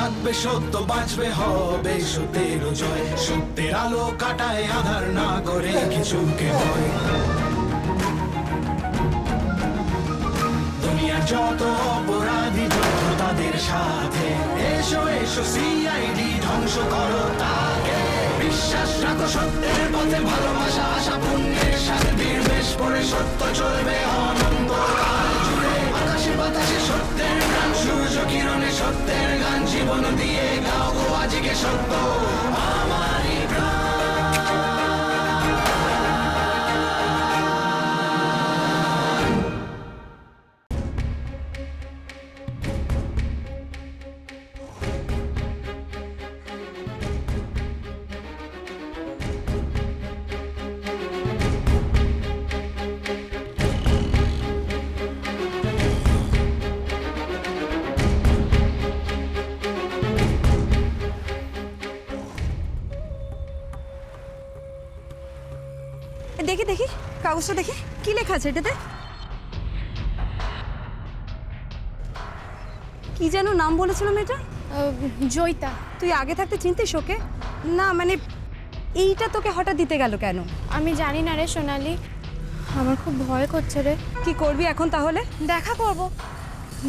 থাকবে সত্য, বাঁচবে হবে সত্যের জয়। সত্যের আলো কাটায় আধার, না করে কিছুকে ভয়। দুনিয়ার যত অপরাধী যত তাদের সাথে, এসো এসো সিআইডি ধ্বংস করো তাকে। বিশ্বাস রাখো সত্যের পথে, ভালোবাসা আশা পুণ্যের সাথে, বীর বেশ পড়ে সত্য চলবে অনন্তকাল জুড়ে। আকাশে বাতাসে সত্যের গান, সূর্য কিরণে সত্যের গান। জীবন দিয়ে গাও গো আজকে সত্য আমারই প্রাণ। দেখি দেখি কাগজটা দেখি, কি লেখা আছে এটাতে? কি যেন নাম বলেছিল মেয়েটা? জয়িতা। তুই আগে থাকতে চিনতিস ওকে? না মানে এইটা তোকে হঠাৎ দিতে গেল কেন? আমি জানি না রে সোনালি, আমার খুব ভয় করছে রে। কি করবি এখন তাহলে? দেখা করব,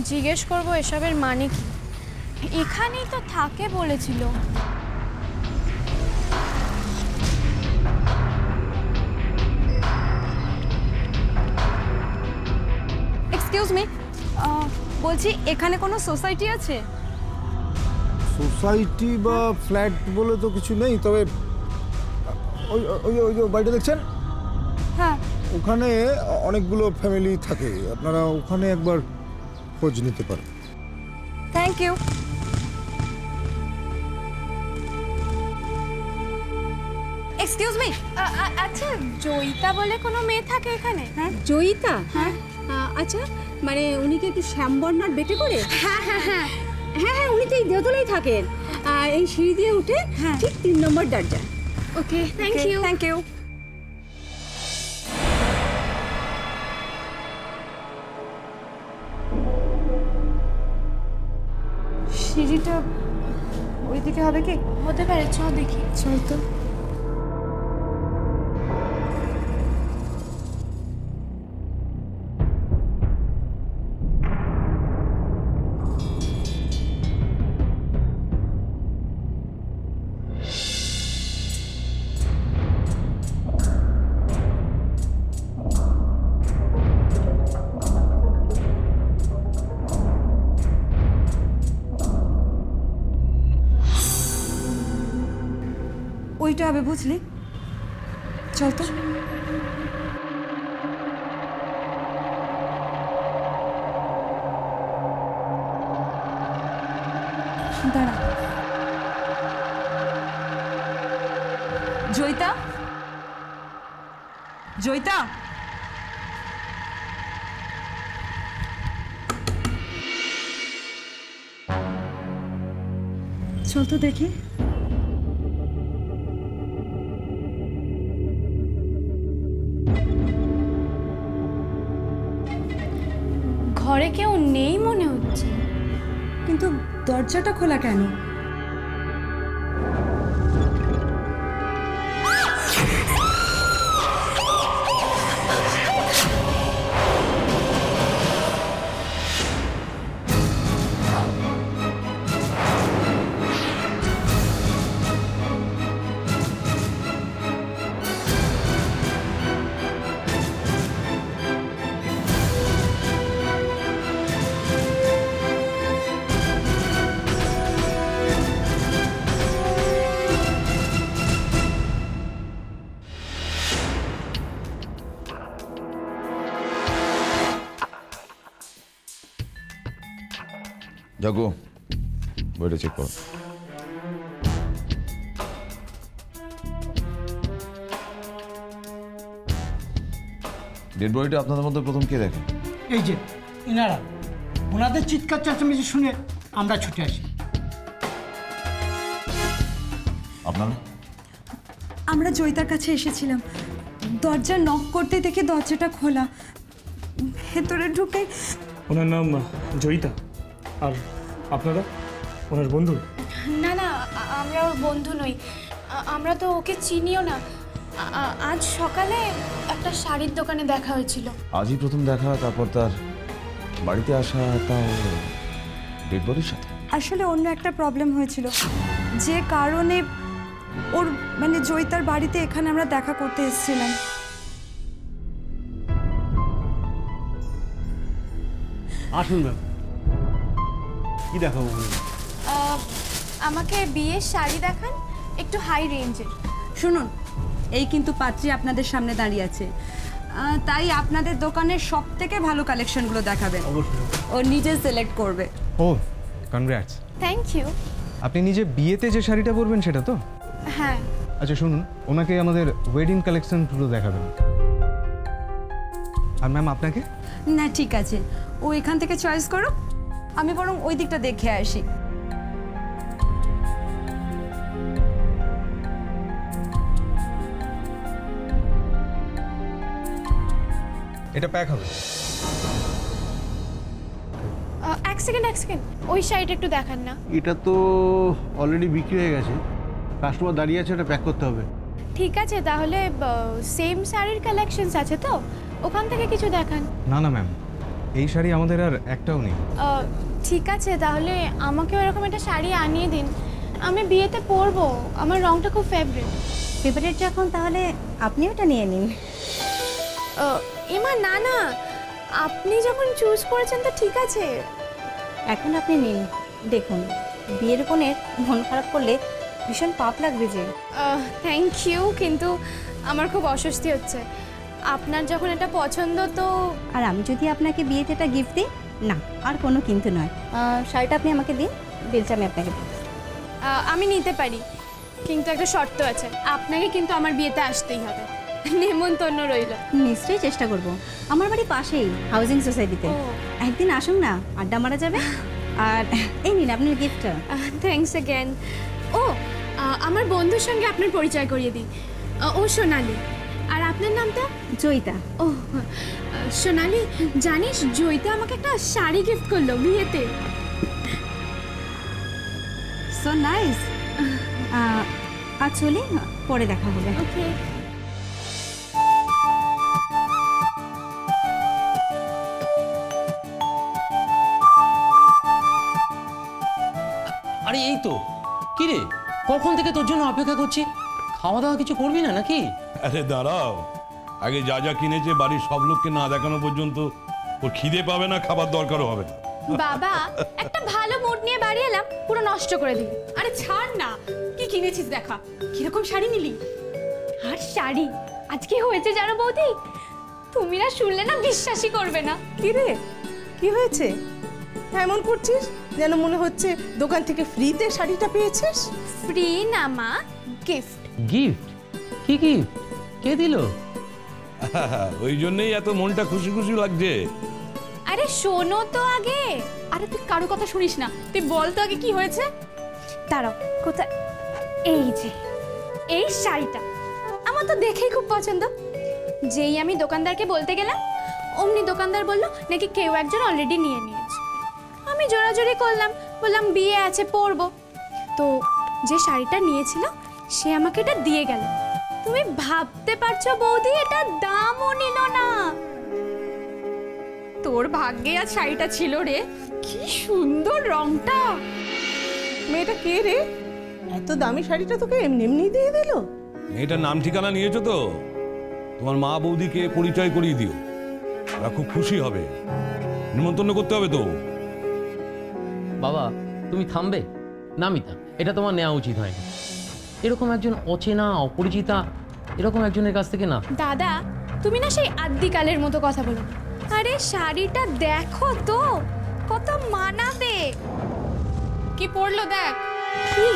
জিজ্ঞেস করব এসবের মানে কি। এখানেই তো থাকে বলেছিল। এক্সকিউজ মি, বলছি এখানে কোনো সোসাইটি আছে? সোসাইটি বা ফ্ল্যাট বলে তো কিছু নেই, তবে ওই ওই ওই যে বাড়িটা দেখছেন, হ্যাঁ ওখানে অনেকগুলো ফ্যামিলি থাকে। আপনারা ওখানে একবার খোঁজ নিতে পারেন। Thank you. এক্সকিউজ মি, আচ্ছা জয়িতা বলে কোনো মেয়ে থাকে এখানে? হ্যাঁ জয়িতা? হ্যাঁ। আচ্ছা, মানে উনি কি একটু শ্যামবর্ণার বেটে করে? হ্যাঁ হ্যাঁ হ্যাঁ হ্যাঁ হ্যাঁ, উনি তো এই দেওতলায় থাকেন। আর এই সিঁড়ি দিয়ে উঠে ঠিক 3 নম্বর দরজা। Okay, thank you. Thank you. সিঁড়িটা ওইদিকে হবে কি? হতে পারে, চ দেখি। চল তো। ওইটা হবে বুঝলি? চল তো। দাঁড়া। জয়িতা, জয়িতা, চল তো দেখি। ঘরে কেউ নেই মনে হচ্ছে, কিন্তু দরজাটা খোলা কেন? জাগো, বইটা চেক করো। ডেড বডিটা আপনাদের মধ্যে প্রথম কে দেখে? এই যে এনারা, ওনাদের চিৎকার চেঁচামেচি শুনে আমরা ছুটে আসি। আপনারা? আমরা জয়িতার কাছে এসেছিলাম, দরজা নক করতে দেখে দরজাটা খোলা, ভেতরে ঢুকে। ওনার নাম জয়িতা। আর আপনারা? ওনার বন্ধু? না না, আমরা ওর বন্ধু নই। আমরা তো ওকে চিনিও না। আজ সকালে একটা শাড়ির দোকানে দেখা হয়েছিল। আজই প্রথম দেখা, তারপর তার বাড়িতে আসা, তাও ডেড বডির সাথে। আসলে অন্য একটা প্রবলেম হয়েছিল, যে কারণে ওর মানে জয়িতার বাড়িতে এখানে আমরা দেখা করতে এসেছিলাম। আসুন ম্যাম, কি দেখাবো? আমাকে বিয়ের শাড়ি দেখান, একটু হাই রেঞ্জের। শুনুন, এই কিন্তু পাত্রী আপনাদের সামনে দাঁড়িয়ে আছে, তাই আপনাদের দোকানের সব থেকে ভালো কালেকশনগুলো দেখাবেন। অবশ্যই। ও নিজে সিলেক্ট করবে। ও কনগ্রাটস। Thank you. আপনি নিজে বিয়েতে যে শাড়িটা পরবেন সেটা তো? হ্যাঁ। আচ্ছা শুনুন, ওনাকে আমাদের ওয়েডিং কালেকশনগুলো দেখাবেন। আর ম্যাম আপনাকে? না ঠিক আছে, ও এখান থেকে চয়েস করো, আমি বরং ওই দিকটা দেখে আসি। এটা প্যাক হবে। এক সেকেন্ড, ওই শাড়িটা একটু দেখান না। এটা তো অলরেডি বিক্রি হয়ে গেছে, কাস্টমার দাঁড়িয়ে আছে, এটা প্যাক করতে হবে। ঠিক আছে, তাহলে সেম শাড়ির কালেকশনস আছে তো, ওখান থেকে কিছু দেখান। না না ম্যাম, এই শাড়ি আমাদের আর একটাও নেই। ঠিক আছে, তাহলে আমাকেও এরকম একটা শাড়ি আনিয়ে দিন, আমি বিয়েতে পরবো, আমার রংটা খুব ফেভারিট যখন, তাহলে আপনি ওটা নিয়ে নিন। এমা না না, আপনি যখন চুজ করেছেন তো ঠিক আছে। এখন আপনি নিন, দেখুন বিয়ের বোনের মন খারাপ করলে ভীষণ পাপ লাগবে যে। থ্যাংক ইউ, কিন্তু আমার খুব অস্বস্তি হচ্ছে। আপনার যখন এটা পছন্দ তো। আর আমি যদি আপনাকে বিয়েতে এটা গিফট দিই, না আর কোনো কিন্তু নয়, শাড়িটা আপনি আমাকে দিন, বিলটা আমি আপনাকে দিই। আমি নিতে পারি, কিন্তু একটা শর্ত আছে, আপনাকে কিন্তু আমার বিয়েতে আসতেই হবে, নেমন্তন্ন রইল। নিশ্চয়ই চেষ্টা করব, আমার বাড়ি পাশেই হাউজিং সোসাইটিতে। একদিন আসুন না, আড্ডা মারা যাবে। আর এই নিন আপনার গিফটটা। Thanks again. ও আমার বন্ধুর সঙ্গে আপনার পরিচয় করিয়ে দিই, ও সোনালি। আর আপনার নামটা? জয়িতা। ও সোনালি, জানিস জয়িতা আমাকে একটা শাড়ি গিফট করলো বিয়েতে। So nice. আর চলি, পরে দেখা হবে। ওকে। আরে এই তো, কি রে, কখন থেকে তোর জন্য অপেক্ষা করছি, খাওয়া দাওয়া কিছু করবি না নাকি? আরে দাঁড়াও, আগে যা যা কিনেছে বাড়ির সব লোককে না দেখানো পর্যন্ত ওর খিদে পাবে না, খাবার দরকারও হবে না। বাবা, একটা ভালো মুড নিয়ে বাড়ি এলাম, পুরো নষ্ট করে দিবি। আরে ছাড় না, কি কিনেছিস দেখা, কিরকম শাড়ি নিলি? আর শাড়ি আজকে হয়েছে জানো বৌদি, তুমি না শুনলে না বিশ্বাসই করবে না। কি রে, কি হয়েছে? এমন করছিস যেন মনে হচ্ছে দোকান থেকে ফ্রিতে শাড়িটা পেয়েছিস। ফ্রি না মা, গিফট। গিফট? কি গিফট? কে দিল? ওই জন্যই এত মনটা খুশি খুশি লাগছে। আরে শোনো তো আগে। আরে তুই কারো কথা শুনিস না, তুই বল তো আগে কি হয়েছে। দাঁড়াও, কোথায়? এই যে এই শাড়িটা আমার তো দেখেই খুব পছন্দ। যেই আমি দোকানদারকে বলতে গেলাম, অমনি দোকানদার বলল নাকি কেউ একজন অলরেডি নিয়ে নিয়েছে। আমি জোরাজোরি করলাম, বললাম বিয়ে আছে পরবো। তো যে শাড়িটা নিয়েছিল সে আমাকে এটা দিয়ে গেল। তুমি ভাবতে পারছো বৌদি, এটা দামও নিল না। তোর ভাগ্যে আজ শাড়িটা ছিল রে, কি সুন্দর রংটা। মেয়েটা কে রে? এত দামি শাড়িটা তোকে এমনি এমনি দিয়ে দিল? মেয়েটার নাম ঠিকানা নিয়েছো তো? তোমার মা বৌদিকে পরিচয় করিয়ে দিও, ওরা খুব খুশি হবে। নিমন্ত্রণ করতে হবে তো। বাবা তুমি থামবে না মিতা, এটা তোমার নেওয়া উচিত হয়নি। এরকম একজন অচেনা অপরিচিতা এরকম একজনের কাছ থেকে না। দাদা তুমি না সেই আদিকালের মতো কথা বলো না। আরে শাড়িটা দেখো তো কত মানাবে। কি পরলো দেখ। কি?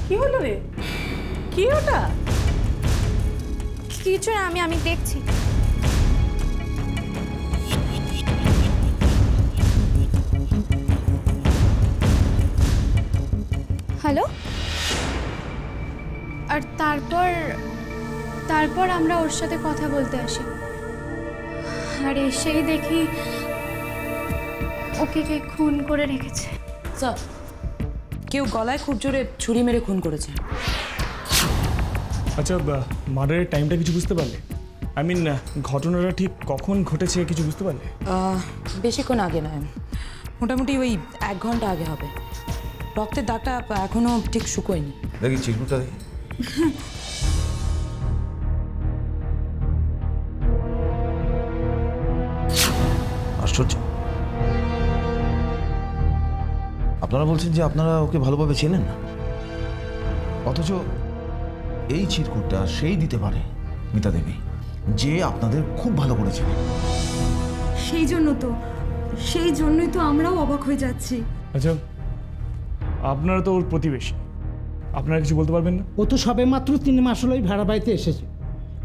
কি হলো রে? কি ওটা? কিছু না, আমি দেখছি। হ্যালো। আর তারপর তারপর আমরা ওর সাথে কথা বলতে আসি, আর এসেই দেখি ওকে কে খুন করে রেখেছে। স্যার, কেউ গলায় খুব জোরে ছুরি মেরে খুন করেছে। আচ্ছা, মার্ডারের টাইমটা কিছু বুঝতে পারলে? আই মিন, ঘটনাটা ঠিক কখন ঘটেছে কিছু বুঝতে পারলে? বেশিক্ষণ আগে নয়, মোটামুটি ওই 1 ঘন্টা আগে হবে। রক্তের দাগটা এখনো ঠিক শুকোয়নি। দেখি চিরকুটটা দেখি। আশ্চর্য, আপনারা বলছেন যে আপনারা ওকে ভালোভাবে চেনেন না, অথচ এই চিরকুটটা সেই দিতে পারে মিতা দেবী, যে আপনাদের খুব ভালো করে চেনে। সেই জন্যই তো আমরাও অবাক হয়ে যাচ্ছি। আচ্ছা, আপনারা তো ওর প্রতিবেশী, আপনারা কিছু বলতে পারবেন না? ও তো সবে মাত্র 3 মাস হলোই ভাড়া বাড়িতে এসেছে,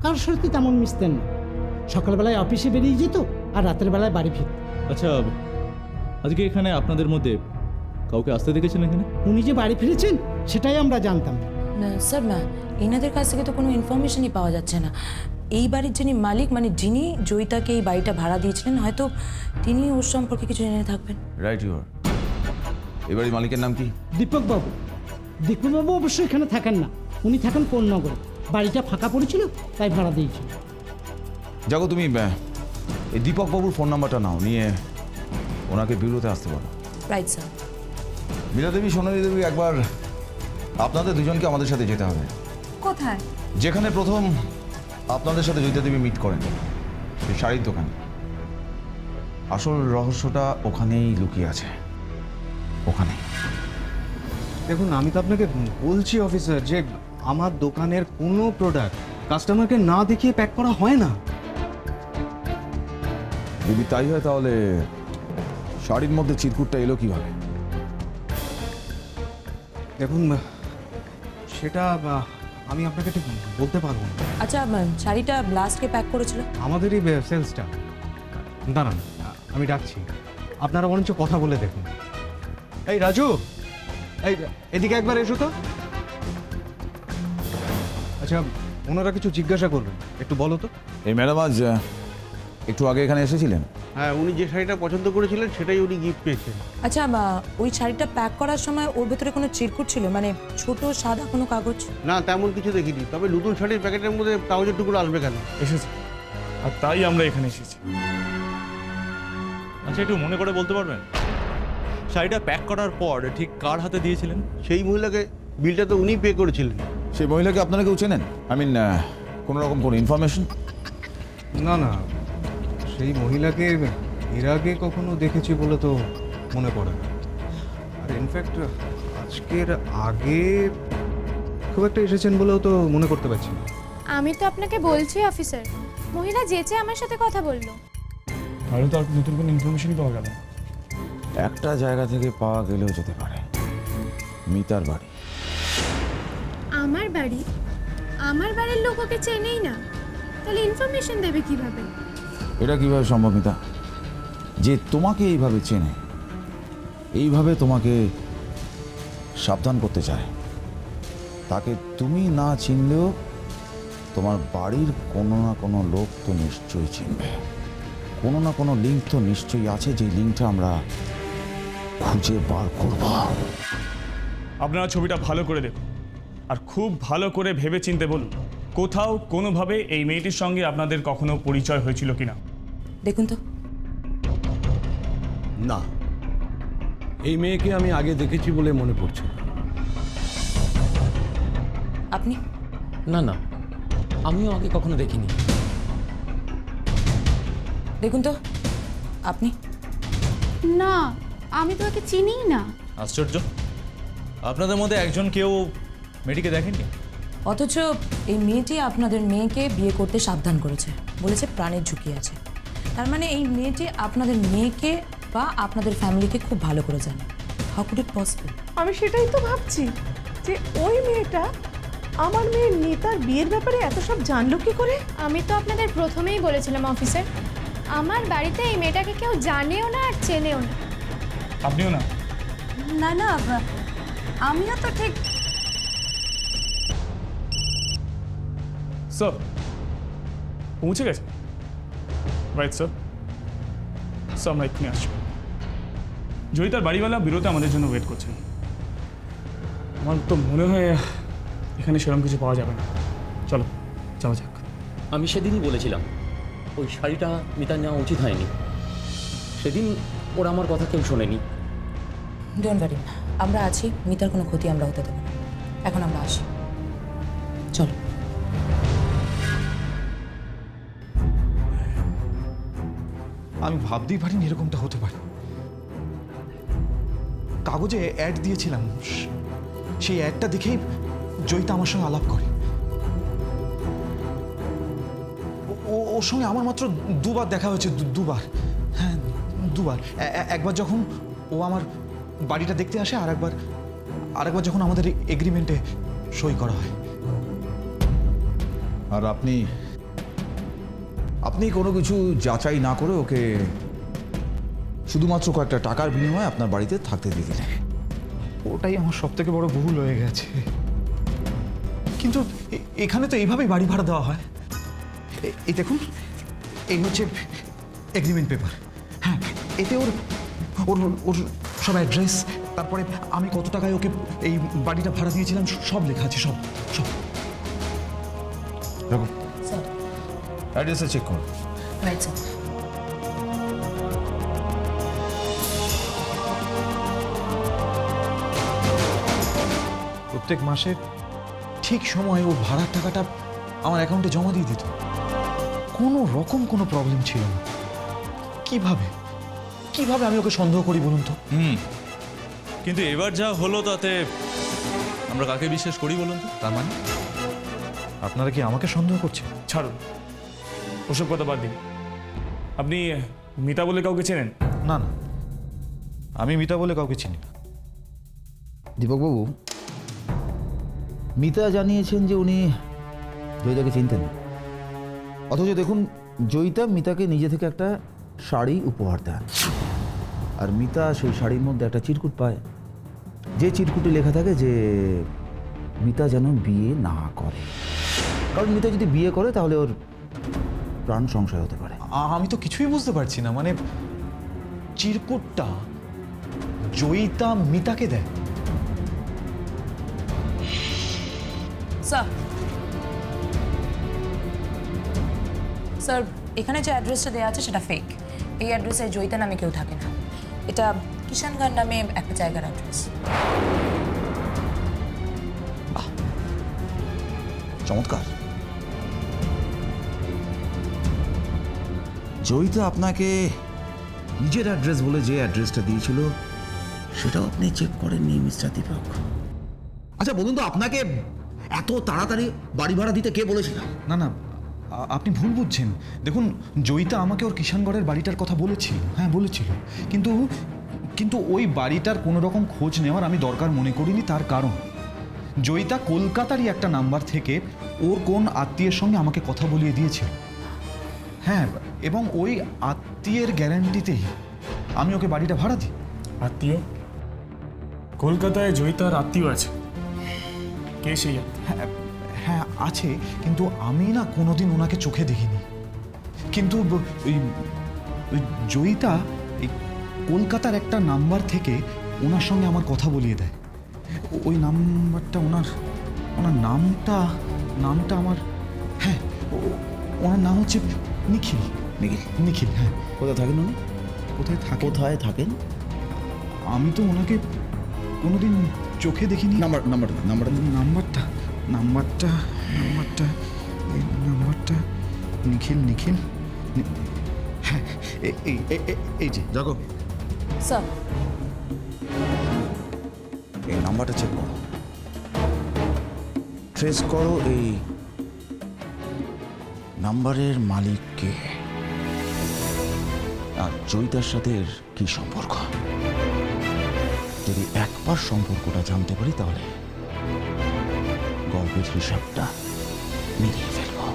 কারোর সাথে তেমন মিশতেন না। সকালবেলায় অফিসে বেরিয়ে যেত আর রাতের বেলায় বাড়ি ফিরত। আচ্ছা, আজকে এখানে আপনাদের মধ্যে কাউকে আসতে দেখেছেন এখানে? উনি যে বাড়ি ফিরেছেন সেটাই আমরা জানতাম না স্যার, এনাদের কাছ থেকে তো কোনো ইনফরমেশনই পাওয়া যাচ্ছে না। এই বাড়ির যিনি মালিক, মানে যিনি জয়িতাকে এই বাড়িটা ভাড়া দিয়েছিলেন, হয়তো তিনি ওর সম্পর্কে কিছু জেনে থাকবেন। Right, your. এই বাড়ির মালিকের নাম কি? দীপকবাবু। দীপকবাবু অবশ্যই এখানে থাকেন না, উনি থাকেন কোন্নগরে। বাড়িটা ফাঁকা পড়েছিল তাই ভাড়া দিয়েছিল। যাগো, তুমি এই দীপকবাবুর ফোন নাম্বারটা নাও, নিয়ে ওনাকে বিউরোতে আসতে বলো। Right sir. মীরা দেবী, সোনালী দেবী, একবার আপনাদের দুজনকে আমাদের সাথে যেতে হবে। কোথায়? যেখানে প্রথম আপনাদের সাথে জয়িতা দেবী মিট করেন, সেই শাড়ির দোকানে। আসল রহস্যটা ওখানেই লুকিয়ে আছে, ওখানে। দেখুন, আমি তো আপনাকে বলছি অফিসার যে আমার দোকানের কোনো প্রোডাক্ট কাস্টমারকে না দেখিয়ে প্যাক করা হয় না। যদি তাই হয় তাহলে শাড়ির মধ্যে চিরকুটটা এলো কিভাবে? দেখুন, সেটা আমি আপনাকে ঠিক বলতে পারবো না। আচ্ছা, শাড়িটা লাস্টকে প্যাক করেছিল আমাদেরই সেলসটা। দাঁড়ান, আমি ডাকছি, আপনারা বরঞ্চ কথা বলে দেখুন। এই রাজু, এই এদিকে একবার এসো তো। আচ্ছা, ওনারা কিছু জিজ্ঞাসা করবেন, একটু বলো তো। এই ম্যাডাম আজ একটু আগে এখানে এসেছিলেন? হ্যাঁ, উনি যে শাড়িটা পছন্দ করেছিলেন সেটাই উনি গিফট পেয়েছেন। আচ্ছা, ওই শাড়িটা প্যাক করার সময় ওর ভেতরে কোনো চিরকুট ছিল, মানে ছোট সাদা কোনো কাগজ? না, তেমন কিছু দেখিনি। তবে নতুন শাড়ির প্যাকেটের মধ্যে কাগজের টুকরো আসবে কেন? এসেছে, আর তাই আমরা এখানে এসেছি। আচ্ছা, একটু মনে করে বলতে পারবেন শাড়িটা প্যাক করার পর ঠিক কার হাতে দিয়েছিলেন? সেই মহিলাকে। বিলটা তো উনিই পে করেছিলেন। সেই মহিলাকে আপনারা কেউ চেনেন? আই মিন, কোনো রকম কোনো ইনফরমেশন? না না, সেই মহিলাকে এর আগে কখনো দেখেছি বলে তো মনে পড়ে না। আর ইনফ্যাক্ট আজকের আগে খুব একটা এসেছেন বলেও তো মনে করতে পারছি না। আমি তো আপনাকে বলছি অফিসার, মহিলা যেচে আমার সাথে কথা বললো। আরও তো আর নতুন কোনো ইনফরমেশনই পাওয়া গেল না। একটা জায়গা থেকে পাওয়া গেলেও যেতে পারে, মিতার বাড়ি। আমার বাড়ি? আমার বাড়ির লোক ওকে চেনেই না, তাহলে ইনফরমেশন দেবে কিভাবে? এটা কিভাবে সম্ভব মিতা, যে তোমাকে এইভাবে চেনে, এইভাবে তোমাকে সাবধান করতে চায়, তাকে তুমি না চিনলেও তোমার বাড়ির কোনো না কোনো লোক তো নিশ্চয়ই চিনবে। কোনো না কোনো লিঙ্ক তো নিশ্চয়ই আছে, যে লিঙ্কটা আমরা খুঁজে বার করব। আপনারা ছবিটা ভালো করে দেখুন, আর খুব ভালো করে ভেবে চিনতে বলুন, কোথাও কোনোভাবে এই মেয়েটির সঙ্গে আপনাদের কখনো পরিচয় হয়েছিল কিনা। দেখুন তো। না, এই মেয়েকে আমি আগে দেখেছি বলে মনে পড়ছে। আপনি? না না, আমিও আগে কখনো দেখিনি। দেখুন তো। আপনি? না, আমি তো ওকে চিনিই না। আশ্চর্য, আপনাদের মধ্যে একজন কেউ মেয়েটিকে দেখেননি? অথচ এই মেয়েটি আপনাদের মেয়েকে বিয়ে করতে সাবধান করেছে, বলেছে প্রাণের ঝুঁকি আছে। তার মানে এই মেয়েটি আপনাদের মেয়েকে বা আপনাদের ফ্যামিলিকে খুব ভালো করে জানে। How could it possible? আমি সেটাই তো ভাবছি যে ওই মেয়েটা আমার মেয়ের নেতার বিয়ের ব্যাপারে এত সব জানলো কি করে। আমি তো আপনাদের প্রথমেই বলেছিলাম অফিসার, আমার বাড়িতে এই মেয়েটাকে কেউ জানেও না আর চেনেও না। আপনিও না? না না, আমিও তো ঠিক। স্যার পৌঁছে গেছে? Right sir. স্যার আমরা এক্ষুনি আসছি। জয়িতার বাড়িওয়ালা বিরোতে আমাদের জন্য ওয়েট করছেন। আমার তো মনে হয় এখানে সেরকম কিছু পাওয়া যাবে না। চলো যাওয়া যাক। আমি সেদিনই বলেছিলাম ওই শাড়িটা মিতার নেওয়া উচিত হয়নি। সেদিন ওরা আমার কথা কেউ শোনেনি। ডোন্ট ওয়ারি, আমরা আছি, মিতার কোনো ক্ষতি আমরা হতে দেবো না। এখন আমরা আসি, চলো। আমি ভাবতেই পারিনি এরকমটা হতে পারে। কাগজে অ্যাড দিয়েছিলাম, সেই অ্যাডটা দেখেই জয়িতা আমার সঙ্গে আলাপ করে। ওর সঙ্গে আমার মাত্র দুবার দেখা হয়েছে, দুবার। হ্যাঁ, দুবার। একবার যখন ও আমার বাড়িটা দেখতে আসে, আর একবার যখন আমাদের এগ্রিমেন্টে সই করা হয়। আর আপনি কোনো কিছু যাচাই না করে ওকে শুধুমাত্র কয়েকটা টাকার বিনিময়ে আপনার বাড়িতে থাকতে দিয়ে দিলেন। ওটাই আমার সব থেকে বড় ভুল হয়ে গেছে। কিন্তু এখানে তো এইভাবেই বাড়ি ভাড়া দেওয়া হয়। এই দেখুন, এই হচ্ছে এগ্রিমেন্ট পেপার। হ্যাঁ, এতে ওর ওর ওর সব অ্যাড্রেস, তারপরে আমি কত টাকায় ওকে এই বাড়িটা ভাড়া দিয়েছিলাম সব লেখা আছে, সব সব। দেখো, অ্যাড্রেসে চেক করুন। Right sir. প্রত্যেক মাসে ঠিক সময়ে ও ভাড়ার টাকাটা আমার অ্যাকাউন্টে জমা দিয়ে দিত। কোনো রকম কোনো প্রবলেম ছিল না। কিভাবে আমি ওকে সন্দেহ করি বলুন তো? কিন্তু এবার যা হলো তাতে আমরা কাকে বিশ্বাস করি বলুন তো? তার মানে আপনারা কি আমাকে সন্দেহ করছেন? ছাড়ুন, ওসব কথা বাদ দিন। আপনি মিতা বলে কাউকে চেনেন? না না, আমি মিতা বলে কাউকে চিনি না। দীপকবাবু, মিতা জানিয়েছেন যে উনি জয়িতাকে চিনতেন, অথচ দেখুন জয়িতা মিতাকে নিজে থেকে একটা শাড়ি উপহার দেন, আর মিতা সেই শাড়ির মধ্যে একটা চিরকুট পায়, যে চিরকুটে লেখা থাকে যে মিতা যেন বিয়ে না করে, কারণ মিতা যদি বিয়ে করে তাহলে ওর প্রাণ সংশয় হতে পারে। আমি তো কিছুই বুঝতে পারছি না, মানে চিরকুটটা জয়িতা মিতাকে দেয়? স্যার, এখানে যে অ্যাড্রেসটা দেওয়া আছে সেটা ফেক। এই অ্যাড্রেসে জয়িতা নামে কেউ থাকে না। এটা কিষানগঞ্জ নামে একটা জায়গার অ্যাড্রেস। চমৎকার। জয়িতা আপনাকে নিজের অ্যাড্রেস বলে যে অ্যাড্রেসটা দিয়েছিল সেটাও আপনি চেক করেননি মিস্টার দীপক? আচ্ছা বলুন তো, আপনাকে এত তাড়াতাড়ি বাড়ি ভাড়া দিতে কে বলেছিল? না না, আপনি ভুল বুঝছেন। দেখুন, জয়িতা আমাকে ওর কিষানগড়ের বাড়িটার কথা বলেছিল। হ্যাঁ, বলেছিল, কিন্তু ওই বাড়িটার কোনো রকম খোঁজ নেওয়ার আমি দরকার মনে করিনি। তার কারণ জয়িতা কলকাতারই একটা নাম্বার থেকে ওর কোন আত্মীয়ের সঙ্গে আমাকে কথা বলিয়ে দিয়েছিল। হ্যাঁ, এবং ওই আত্মীয়ের গ্যারান্টিতেই আমি ওকে বাড়িটা ভাড়া দিই। আত্মীয়? কলকাতায় জয়িতার আত্মীয় আছে? কে সেই আত্মীয়? হ্যাঁ আছে, কিন্তু আমি না কোনোদিন ওনাকে চোখে দেখিনি। কিন্তু ওই জয়িতা এই কলকাতার একটা নাম্বার থেকে ওনার সঙ্গে আমার কথা বলিয়ে দেয়। ওই নাম্বারটা ওনার নামটা আমার, হ্যাঁ, ওনার নাম হচ্ছে নিখিল। নিখিল, হ্যাঁ। কোথায় থাকেন উনি? কোথায় থাকেন? আমি তো ওনাকে কোনোদিন চোখে দেখিনি। নাম্বারটা নিখিল, হ্যাঁ, এই যে দেখো স্যার, এই নাম্বারটা চেক করো, ট্রেস করো এই নাম্বারের মালিক কে আর জয়িতার সাথে এর কি সম্পর্ক। যদি একবার সম্পর্কটা জানতে পারি তাহলে গল্পের হিসাবটা মিলিয়ে ফেলবো।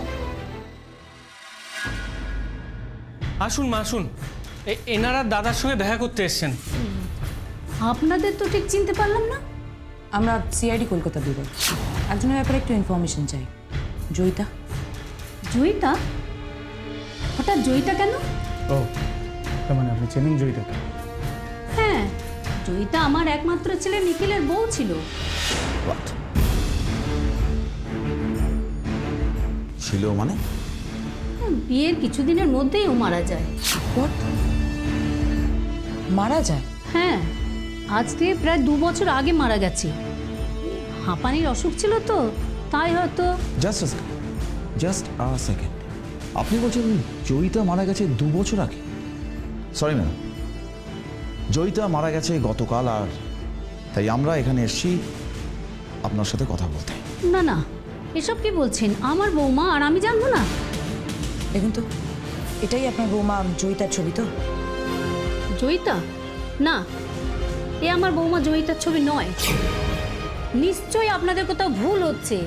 আসুন মা, আসুন। এনারা দাদার সঙ্গে দেখা করতে এসছেন। আপনাদের তো ঠিক চিনতে পারলাম না। আমরা সিআইডি কলকাতা বিভাগ। একজনের ব্যাপারে একটু ইনফরমেশন চাই। জয়িতা? জয়িতা? হঠাৎ জয়িতা কেন? ও তার মানে আপনি চেনেন জয়িতাকে? হ্যাঁ, জয়িতা আমার একমাত্র ছেলে নিখিলের বউ ছিল। ছিল মানে? বিয়ের কিছুদিনের মধ্যেই ও মারা যায়। মারা যায়? হ্যাঁ, আজ থেকে প্রায় 2 বছর আগে মারা গেছে। হাঁপানির অসুখ ছিল তো, তাই হয়তো। জাস্ট আ সেকেন্ড, আপনি বলছেন জয়িতা মারা গেছে 2 বছর আগে? সরি ম্যাডাম, জয়িতা মারা গেছে গতকাল, আর তাই আমরা এখানে এসেছি আপনার সাথে কথা বলতে। না না, এসব কি বলছেন? আমার বৌমা, আর আমি জানবো না? দেখুন তো, এটাই আপনার বৌমা জয়িতার ছবি তো? জয়িতা? না, এ আমার বৌমা জয়িতার ছবি নয়। নিশ্চয়ই আপনাদের কোথাও ভুল হচ্ছে।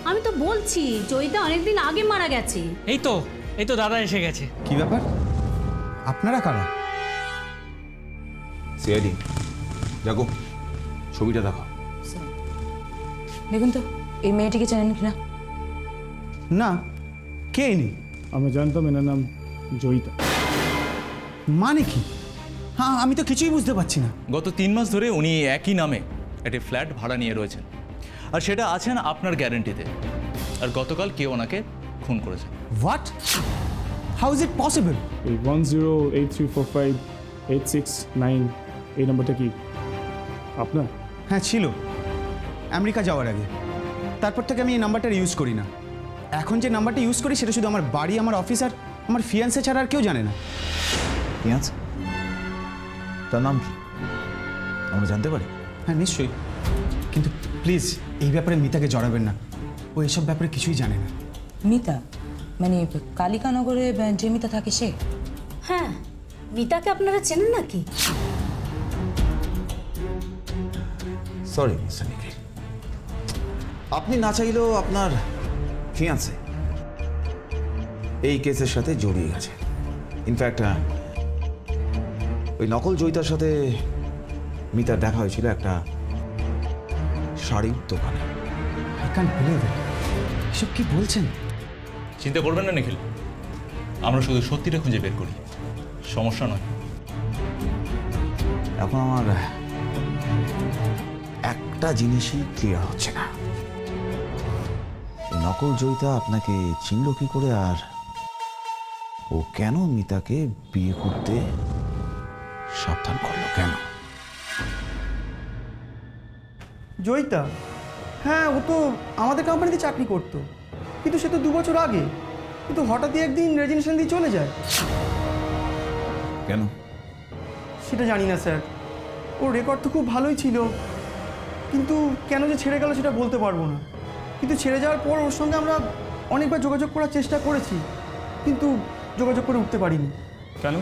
আমি তো বলছি জয়িতা অনেকদিন আগে মারা গেছে। এই তো দাদা এসে গেছে। কি ব্যাপার, আপনারা কারা? সিআইডি, দেখো ছবিটা দেখো। দেখুন তো, এই মেয়েটিকে চেনেন কিনা? না, কে ইনি? আমি জানতাম এনার নাম জয়িতা। মানে কি? হ্যাঁ, আমি তো কিছুই বুঝতে পারছি না। গত 3 মাস ধরে উনি একই নামে একটি ফ্ল্যাট ভাড়া নিয়ে রয়েছেন, আর সেটা আছেন আপনার গ্যারেন্টিতে। আর গতকাল কেউ ওনাকে খুন করেছে। What? How is it possible? এই 10834586 এই নাম্বারটা কি আপনার? হ্যাঁ, ছিল আমেরিকা যাওয়ার আগে। তারপর থেকে আমি এই নাম্বারটা ইউজ করি না। এখন যে নাম্বারটা ইউজ করি সেটা শুধু আমার বাড়ি, আমার অফিস আর আমার ফিয়ান্সে ছাড়া আর কেউ জানে না। ফিয়ান্সে? তার নাম কি আমরা জানতে পারি? হ্যাঁ নিশ্চয়ই, কিন্তু প্লিজ এই ব্যাপারে মিতাকে জড়াবেন না। ও এসব ব্যাপারে কিছুই জানে না। মিতা মানে কালিকানগরে যে মিতা থাকে সে? হ্যাঁ, মিতাকে আপনারা চেনেন নাকি? সরি মিস্টার নিখিল, আপনি না চাইলেও আপনার ফিয়ান্সে এই কেসের সাথে জড়িয়ে গেছে। ইনফ্যাক্ট ওই নকল জয়িতার সাথে মিতার দেখা হয়েছিল একটা শাড়ির দোকানে। I can't believe it. এসব কি বলছেন? চিন্তা করবেন না নিখিল, আমরা শুধু সত্যিটা খুঁজে বের করি, সমস্যা নয়। এখন আমার একটা জিনিসই ক্লিয়ার হচ্ছে না, নকল জয়িতা আপনাকে চিনল কি করে, আর ও কেন মিতাকে বিয়ে করতে সাবধান করলো কেন? জয়িতা? হ্যাঁ, ও তো আমাদের কোম্পানিতে চাকরি করতো, কিন্তু সে তো 2 বছর আগে। কিন্তু হঠাৎই একদিন রেজিগনেশন দিয়ে চলে যায়। কেন সেটা জানি না স্যার। ওর রেকর্ড তো খুব ভালোই ছিল, কিন্তু কেন যে ছেড়ে গেল সেটা বলতে পারবো না। কিন্তু ছেড়ে যাওয়ার পর ওর সঙ্গে আমরা অনেকবার যোগাযোগ করার চেষ্টা করেছি, কিন্তু যোগাযোগ করে উঠতে পারিনি। কেন?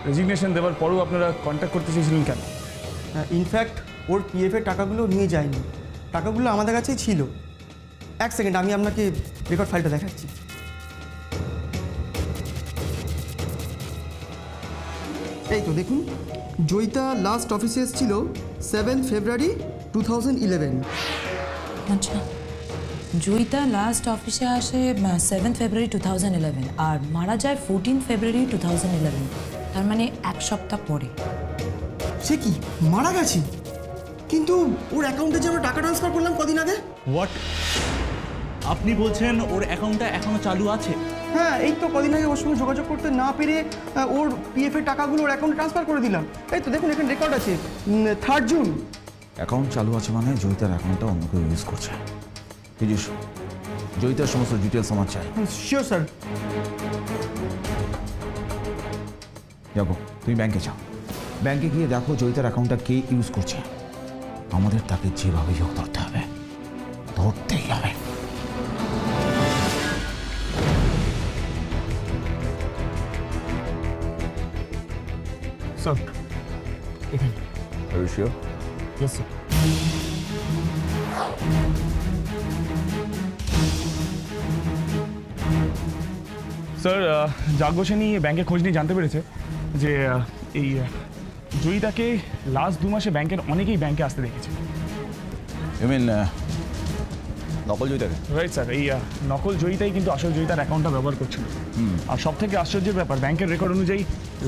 রেজিগনেশন দেওয়ার পরও আপনারা কন্ট্যাক্ট করতে চেয়েছিলেন কেন? ইনফ্যাক্ট ওর পিএফের টাকাগুলো নিয়ে যায়নি, টাকাগুলো আমাদের কাছেই ছিল। 1 সেকেন্ড, আমি আপনাকে রেকর্ড ফাইলটা দেখাচ্ছি। এই তো দেখুন, জয়িতা লাস্ট অফিসে এসেছিল 7 ফেব্রুয়ারি 2011। আচ্ছা, জয়িতা লাস্ট অফিসে আসে 7 ফেব্রুয়ারি 2011 আর মারা যায় 14 ফেব্রুয়ারি 2011। তার মানে 1 সপ্তাহ পরে। সে কি মারা গেছে? কিন্তু ওর অ্যাকাউন্টে যে আমরা টাকা ট্রান্সফার করলাম কদিন আগে। হোয়াট? আপনি বলছেন ওর অ্যাকাউন্টটা এখনো চালু আছে? হ্যাঁ, এই তো কদিন আগে ওর সঙ্গে যোগাযোগ করতে না পেরে ওর পিএফের টাকাগুলো ওর অ্যাকাউন্টে ট্রান্সফার করে দিলাম। এই তো দেখুন, এখানে রেকর্ড আছে 3 জুন। অ্যাকাউন্ট চালু আছে মানে জয়িতার অ্যাকাউন্টটা অন্য কেউ ইউজ করছে। পীযূষ, জয়িতার সমস্ত ডিটেলস আমার চাই। Sure sir. যাবো, তুমি ব্যাংকে যাও, ব্যাংকে গিয়ে দেখো জয়িতার অ্যাকাউন্টটা কে ইউজ করছে। আমাদের তাকে যেভাবেই হোক ধরতে হবে, ধরতেই হবে। স্যার, এখানে। Are you sure? Yes, sir. Sir, Yajnaseni ব্যাংকে খোঁজ নিয়ে জানতে পেরেছে যে এই জয়িতাকে লাস্ট 2 মাসে ব্যাংকের অনেকেই ব্যাংকে আসতে দেখেছে। You mean নকল জয়িতাকে? রাইট স্যার, এই নকল জয়িতাই কিন্তু আসল জয়িতার অ্যাকাউন্টটা ব্যবহার করছিল। আর সব থেকে আশ্চর্যের ব্যাপার, ব্যাংকের রেকর্ড অনুযায়ী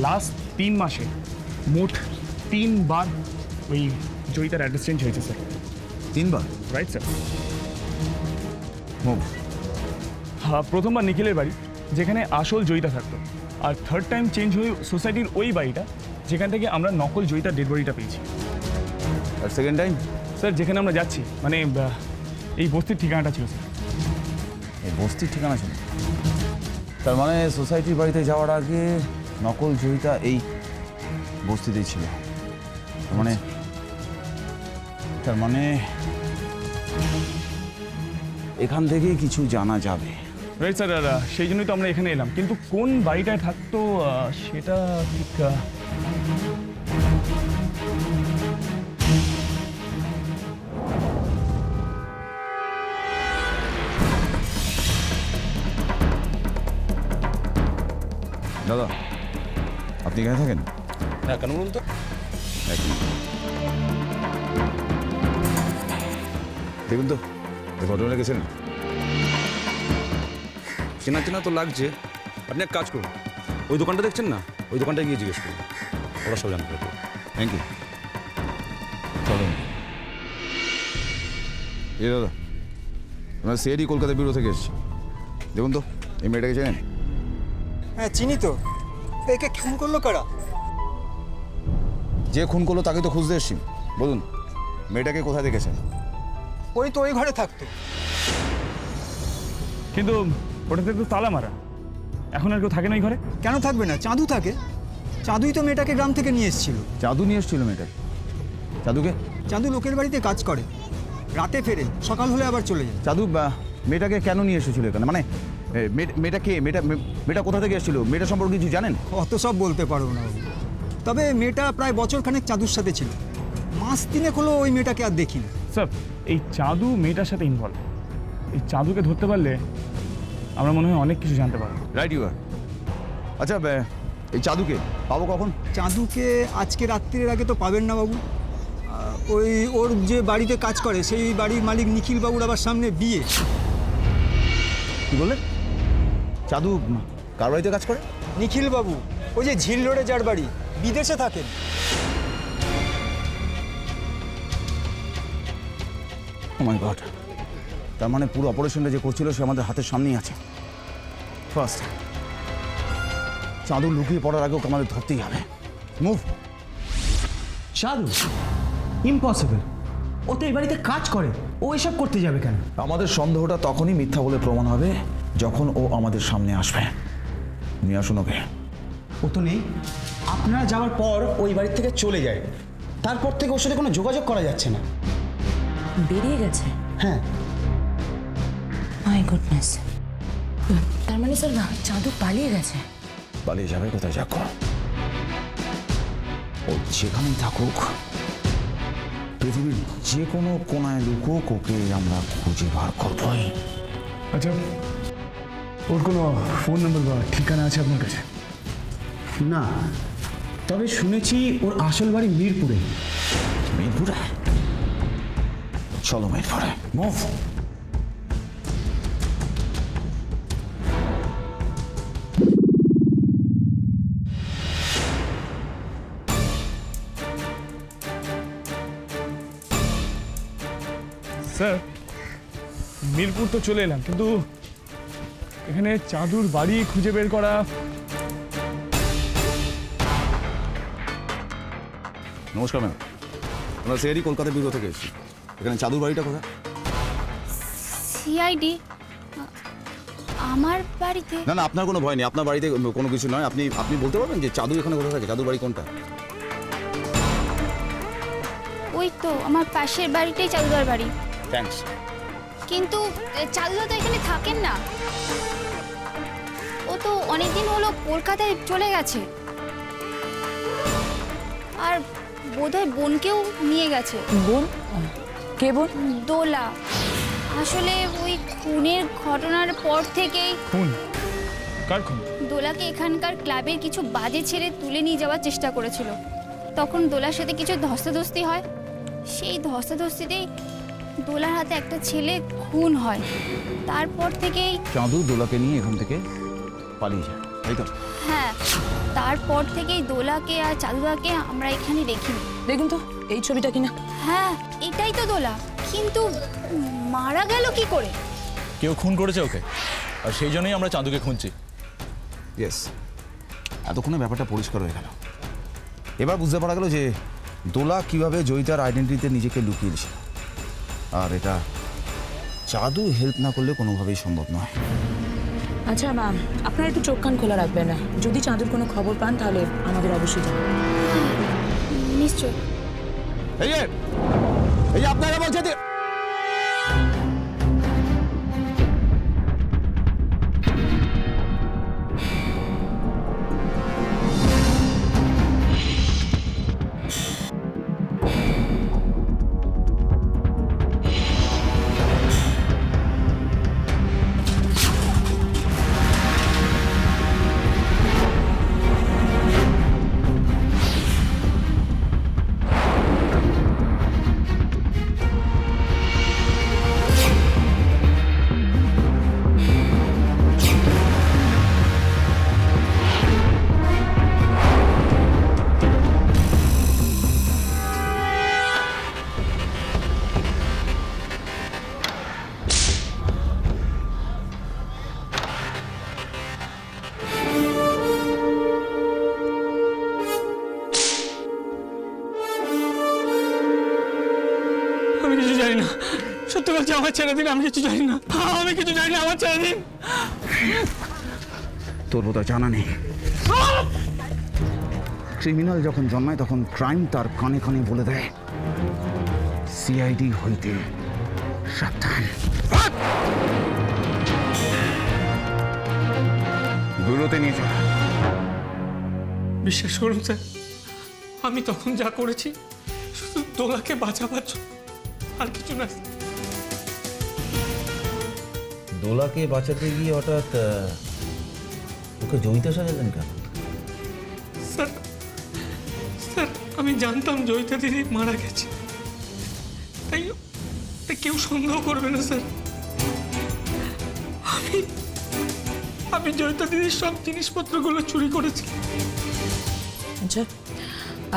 লাস্ট 3 মাসে মোট 3 বার ওই জয়িতার অ্যাড্রেস চেঞ্জ হয়েছে স্যার। 3 বার? Right sir. হ্যাঁ, প্রথমবার নিখিলের বাড়ি, যেখানে আসল জয়িতা থাকতো, আর থার্ড টাইম চেঞ্জ হয়ে সোসাইটির ওই বাড়িটা, যেখান থেকে আমরা নকল জয়িতার ডেড বডিটা পেয়েছি। আর সেকেন্ড টাইম? স্যার, যেখানে আমরা যাচ্ছি, মানে এই বস্তির ঠিকানাটা ছিল স্যার। এই বস্তির ঠিকানা ছিল? তার মানে সোসাইটির বাড়িতে যাওয়ার আগে নকল জয়িতা এই বস্তিতেই ছিল। তার মানে এখান থেকেই কিছু জানা যাবে। রাইট স্যার, সেই জন্যই তো আমরা এখানে এলাম, কিন্তু কোন বাড়িটায় থাকতো সেটা ঠিক। দাদা, আপনি এখানে থাকেন? হ্যাঁ, কেন বলুন তো? দেখুন তো, ঘটনা গেছেন? চেনা চেনা তো লাগছে। আপনি এক কাজ করুন, ওই দোকানটা দেখছেন না, ওই দোকানটায় গিয়ে জিজ্ঞেস করুন, ওরা সব জানতে পারবে। Thank you. চলুন। দাদা, আমরা সিআইডি কলকাতা ব্যুরো থেকে এসেছি। দেখুন তো, এই মেয়েটাকে চেনেন? হ্যাঁ, চিনি তো। একে খুন করলো কারা? যে খুন করলো তাকে তো খুঁজতে এসছি। বলুন, মেয়েটাকে কোথায় দেখেছেন? ওই তো ওই ঘরে থাকতো। কিন্তু ওটাতে তো তালা মারা, এখন আর কেউ থাকে না ওই ঘরে। কেন থাকবে না? চাঁদু থাকে। চাঁদুই তো মেয়েটাকে গ্রাম থেকে নিয়ে এসেছিল। চাঁদু নিয়ে এসেছিল মেয়েটাকে? চাঁদুকে? চাঁদু লোকের বাড়িতে কাজ করে, রাতে ফেরে, সকাল হলে আবার চলে যায়। চাঁদু মেয়েটাকে কেন নিয়ে এসেছিল এখানে? মানে মেয়েটা কে? মেয়েটা কোথা থেকে এসেছিল? মেয়েটা সম্পর্কে কিছু জানেন? অত সব বলতে পারবো না, তবে মেয়েটা প্রায় বছরখানেক চাঁদুর সাথে ছিল। মাস 3 হলো ওই মেয়েটাকে আর দেখিনি। স্যার, এই চাঁদু মেয়েটার সাথে ইনভলভ। এই চাঁদুকে ধরতে পারলে আমরা মনে হয় অনেক কিছু জানতে পারবো। Right you are. আচ্ছা, এই চাঁদুকে পাবো কখন? চাঁদুকে আজকে রাত্রির আগে তো পাবেন না বাবু। ওই ওর যে বাড়িতে কাজ করে সেই বাড়ির মালিক নিখিল বাবুর আবার সামনে বিয়ে। কি বললেন? চাঁদু কার বাড়িতে কাজ করে? নিখিল বাবু, ওই যে ঝিল রোডে যার বাড়ি, বিদেশে থাকেন। ও মাই গড, তার মানে পুরো অপারেশনটা যে করছিল সে আমাদের হাতের সামনেই আছে। ফার্স্ট, চাঁদু লুকিয়ে পড়ার আগেও আমাদের ধরতেই হবে। মুভ। চাঁদু? ইম্পসিবল। ও তো এই বাড়িতে কাজ করে, ও এসব করতে যাবে কেন? আমাদের সন্দেহটা তখনই মিথ্যা বলে প্রমাণ হবে যখন ও আমাদের সামনে আসবে। নিয়ে আসুন ওকে। ও তো নেই। আপনারা যাওয়ার পর ওই বাড়ি থেকে চলে যায়, তারপর থেকে ওর সাথে কোনো যোগাযোগ করা যাচ্ছে না। বেরিয়ে গেছে? হ্যাঁ। My goodness. তার মানে স্যার চাঁদু পালিয়ে গেছে? পালিয়ে যাবে কোথায়? যাক, ও যেখানেই থাকুক, পৃথিবীর যে কোনো কোনায় লুকুক, ওকে আমরা খুঁজে বার করবই। আচ্ছা, ওর কোনো ফোন নাম্বার বা ঠিকানা আছে আপনার কাছে? না, তবে শুনেছি ওর আসল বাড়ি মিরপুরে। মিরপুরে? চলো মিরপুরে, মুভ। স্যার, মিরপুর তো চলে এলাম, কিন্তু এখানে চাঁদুর বাড়ি খুঁজে বের করা। নমস্কার ম্যাম, আমরা সিআইডি কলকাতা ব্যুরো থেকে এসেছি। এখানে চাঁদুর বাড়িটা কোথায়? সিআইডি? আমার বাড়িতে? না না, আপনার কোনো ভয় নেই, আপনার বাড়িতে কোনো কিছু নয়। আপনি বলতে পারবেন যে চাঁদু এখানে কোথায় থাকে? চাঁদুর বাড়ি কোনটা? ওই তো আমার পাশের বাড়িটাই চাঁদুদার বাড়ি। থ্যাঙ্কস। কিন্তু চাঁদুদা তো এখানে থাকেন না, ও তো অনেকদিন হলো কলকাতায় চলে গেছে, আর বোধহয় বোনকেও নিয়ে গেছে। বোন? কে বোন? দোলা। আসলে ওই খুনের ঘটনার পর থেকেই। খুন? কার খুন? দোলাকে এখানকার ক্লাবের কিছু বাজে ছেড়ে তুলে নিয়ে যাওয়ার চেষ্টা করেছিল। তখন দোলার সাথে কিছু ধস্তাধস্তি হয়, সেই ধস্তাধস্তিতেই দোলার হাতে একটা ছেলে খুন হয়, তারপর থেকেই চাঁদু দোলাকে নিয়ে এখান থেকে পালিয়ে যায়, তাই তো? হ্যাঁ, তারপর থেকেই দোলাকে আর চাঁদুদাকে আমরা এখানে দেখিনি। দেখুন তো এই ছবিটা কিনা। হ্যাঁ, এটাই তো দোলা, কিন্তু মারা গেল কি করে? কেউ খুন করেছে ওকে, আর সেই জন্যই আমরা চাঁদুকে খুঁজছি। ইয়েস, এতক্ষণে ব্যাপারটা পরিষ্কার হয়ে গেল। এবার বুঝতে পারা গেল যে দোলা কিভাবে জয়িতার আইডেন্টিটিতে নিজেকে লুকিয়ে দিয়েছিল, আর এটা চাঁদু হেল্প না করলে কোনোভাবেই সম্ভব নয়। আচ্ছা ম্যাম, আপনারা একটু চোখ কান খোলা রাখবেন না, যদি চাঁদুর কোনো খবর পান তাহলে আমাদের অবশ্যই জানাবেন। নিশ্চয়। এই যে আপনারা বলছেন আমি কিছু জানি না, সত্যি বলছি, আমার ছেড়ে দিন, আমি কিছু জানি না, আমি কিছু জানি না, আমার ছেড়ে দিন। তোর বোধ জানা নেই, ক্রিমিনাল যখন জন্মায় তখন ক্রাইম তার কানে কানে বলে দেয় সিআইডি হইতে সাবধান। দূরতে নিয়ে চল। বিশ্বাস করুন স্যার, আমি তখন যা করেছি শুধু দোলাকে বাঁচাবার জন্য, আর কিছু না। দোলাকে বাঁচাতে গিয়ে হঠাৎ ওকে জয়িতা সাজালেন কেন? স্যার স্যার আমি জানতাম জয়িতা দিদি মারা গেছে, তাই কেউ সন্দেহ করবে না স্যার। আমি জয়িতা দিদির সব জিনিসপত্রগুলো চুরি করেছি। আচ্ছা,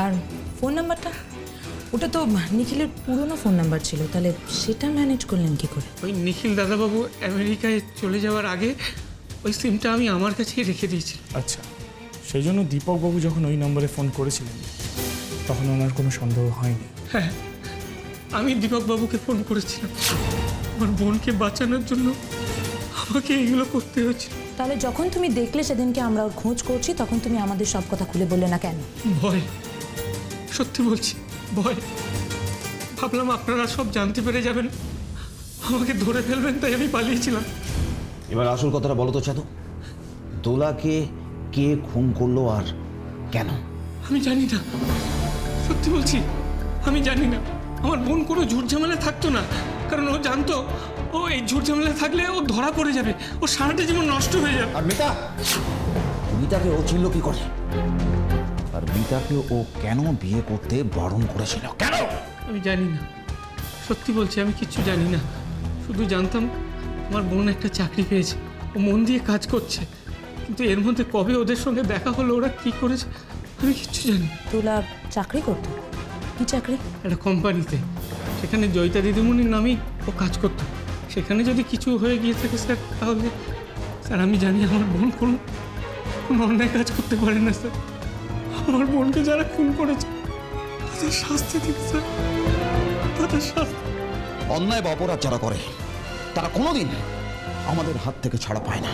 আর ফোন নাম্বারটা? ওটা তো নিখিলের পুরনো ফোন নাম্বার ছিল, তাহলে সেটা ম্যানেজ করলেন কি করে? ওই নিখিল দাদাবাবু আমেরিকায় চলে যাওয়ার আগে ওই সিমটা আমি আমার কাছেই রেখে দিয়েছি। আচ্ছা, সেই জন্য দীপকবাবু যখন ওই নম্বরে ফোন করেছিলেন তখন ওনার কোনো সন্দেহ হয়নি? হ্যাঁ, আমি দীপকবাবুকে ফোন করেছিলাম, আমার বোনকে বাঁচানোর জন্য আমাকে এইগুলো করতে হয়েছিল। তাহলে যখন তুমি দেখলে সেদিনকে আমরা ওর খোঁজ করছি, তখন তুমি আমাদের সব কথা খুলে বললে না কেন? ভয়, সত্যি বলছি, ভয়। ভাবলাম আপনারা সব জানতে পেরে যাবেন, আমাকে ধরে ফেলবেন, তাই আমি পালিয়েছিলাম। এবার আসল কথাটা বলো তো চাঁদু, দোলাকে কে খুন করলো আর কেন? আমি জানি না, সত্যি বলছি, আমি জানি না। আমার বোন কোনো ঝুট ঝামেলা থাকতো না, কারণ ও জানতো ও এই ঝুট ঝামেলা থাকলে ও ধরা পড়ে যাবে, ও সারাটা জীবন নষ্ট হয়ে যাবে। আর মিতাকে ও চিনল কি করে? আর মিতাকে ও কেন বিয়ে করতে বারণ করেছিল? কেন? আমি জানি না, সত্যি বলছি, আমি কিচ্ছু জানি না। শুধু জানতাম আমার বোন একটা চাকরি পেয়েছে, ও মন দিয়ে কাজ করছে, কিন্তু এর মধ্যে কবে ওদের সঙ্গে দেখা হলো, ওরা কি করেছে, আমি কিচ্ছু জানি। তোলা চাকরি করতো? কি চাকরি? একটা কোম্পানিতে, সেখানে জয়িতা দিদিমণির নামেই ও কাজ করতো। সেখানে যদি কিছু হয়ে গিয়ে থাকে স্যার, তাহলে স্যার আমি জানি আমার বোন কোনো অন্যায় কাজ করতে পারে না স্যার। আমার বোনকে যারা খুন করেছে তাদের শাস্তি দিন স্যার, তাদের শাস্তি। অন্যায় বা অপরাধ যারা করে তারা কোনোদিন আমাদের হাত থেকে ছাড়া পায় না,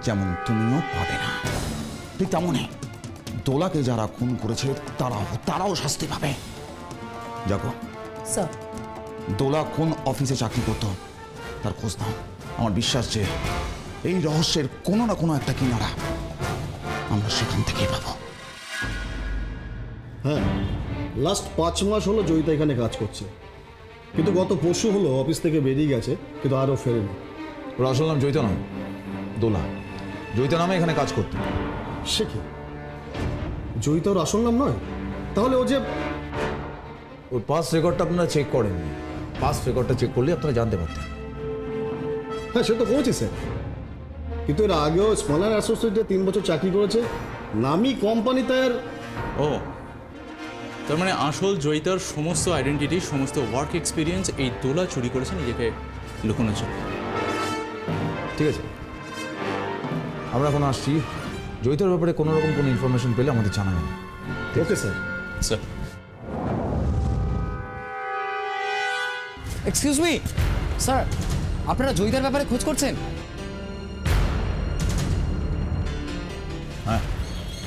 যেমন তুমিও পাবে না। ঠিক তেমনই দোলাকে যারা খুন করেছে তারাও শাস্তি পাবে। যাকো স্যার, দোলা কোন অফিসে চাকরি করতো তার খোঁজ নাও। আমার বিশ্বাস যে এই রহস্যের কোনো না কোনো একটা কিনারা আমরা সেখান থেকেই পাবো। হ্যাঁ, লাস্ট 5 মাস হলো জয়িতা এখানে কাজ করছে, কিন্তু গত পরশু হলো অফিস থেকে বেরিয়ে গেছে, কিন্তু আরও ফেরেনি। ওর আসল নাম জয়িতা নয়, দোলা। জয়িতা নামে এখানে কাজ করতো। সে কি, জয়িতা ওর আসল নাম নয়? তাহলে ও যে ওর পাস রেকর্ডটা আপনারা চেক করেননি। পাস্ট রেকর্ডটা চেক করলে আপনারা জানতে পারতেন। হ্যাঁ, সে তো করেছি স্যার, কিন্তু এর আগেও স্মলার অ্যাসোসিয়েটে 3 বছর চাকরি করেছে, নামি কোম্পানি তার। ও, তার মানে আসল জয়িতার সমস্ত আইডেন্টিটি, সমস্ত ওয়ার্ক এক্সপিরিয়েন্স এই দোলা চুরি করেছে নিজেকে লুকানোর জন্য। ঠিক আছে, আমরা এখন আসছি। জয়িতার ব্যাপারে কোনো রকম কোনো ইনফরমেশন পেলে আমাদের জানাবেন। Okay sir. Sir, excuse me sir, আপনারা জয়িতার ব্যাপারে খোঁজ করছেন? হ্যাঁ।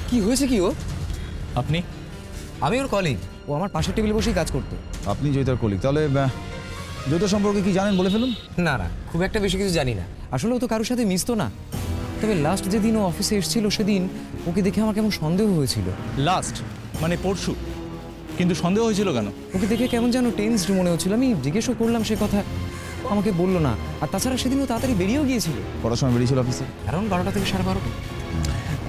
কি হয়েছে কি ও? আপনি? আমি ওর কলিগ, ও আমার পাশের টেবিলে বসেই কাজ করতো। আপনি জয়িতার কলিগ, তাহলে জয়িতা সম্পর্কে কি জানেন বলে ফেলুন। না না, খুব একটা বেশি কিছু জানি না। আসলে ও তো কারোর সাথে মিশতো না। তবে লাস্ট যেদিন ও অফিসে এসেছিল সেদিন ওকে দেখে আমার কেমন সন্দেহ হয়েছিল। লাস্ট মানে পরশু? কিন্তু সন্দেহ হয়েছিল কেন? ওকে দেখে কেমন যেন টেন্সড মনে হচ্ছিল। আমি জিজ্ঞেসও করলাম, সে কথা আমাকে বললো না। আর তাছাড়া সেদিন ও তাড়াতাড়ি বেরিয়েও গিয়েছিল। কটার সময় বেরিয়েছিল অফিসে? কারণ 12টা থেকে 12:30।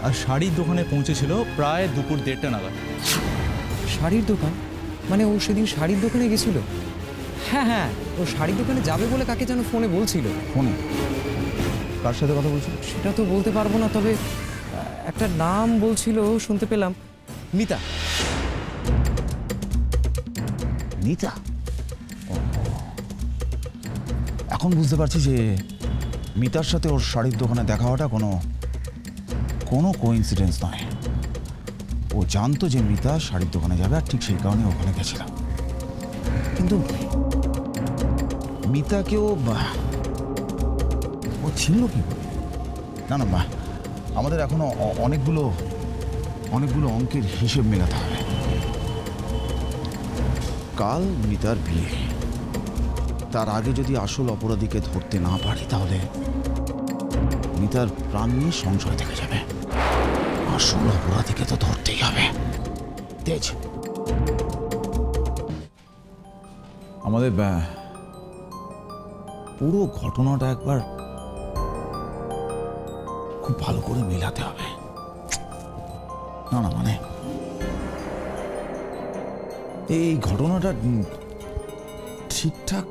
আর শাড়ির দোকানে পৌঁছেছিল প্রায় দুপুর 1:30 নাগাদ। শাড়ির দোকান মানে ও সেদিন শাড়ির দোকানে গেছিল? হ্যাঁ হ্যাঁ, ও শাড়ির দোকানে যাবে বলে কাকে যেন ফোনে বলছিল। ফোনে কার সাথে কথা বলছিল সেটা তো বলতে পারবো না, তবে একটা নাম বলছিল, শুনতে পেলাম, মিতা। মিতা? এখন বুঝতে পারছি যে মিতার সাথে ওর শাড়ির দোকানে দেখা হওয়াটা কোনো কোইন্সিডেন্স নয়। ও জানতো যে মিতা শাড়ির দোকানে যাবে, আর ঠিক সেই কারণে ওখানে গেছিল। কিন্তু মিতাকেও ও ছিল কি করে? না না মা, আমাদের এখনো অনেকগুলো অঙ্কের হিসেব মেলাতে হবে। কাল মিতার বিয়ে, তার আগে যদি আসল অপরাধীকে ধরতে না পারি তাহলে মিতার প্রাণ নিয়ে সংশয় থেকে যাবে। আসল অপরাধীকে তো ধরতেই হবে। তেজ, আমাদের পুরো ঘটনাটা একবার খুব ভালো করে মেলাতে হবে। না না মানে এই ঘটনাটা ঠিকঠাক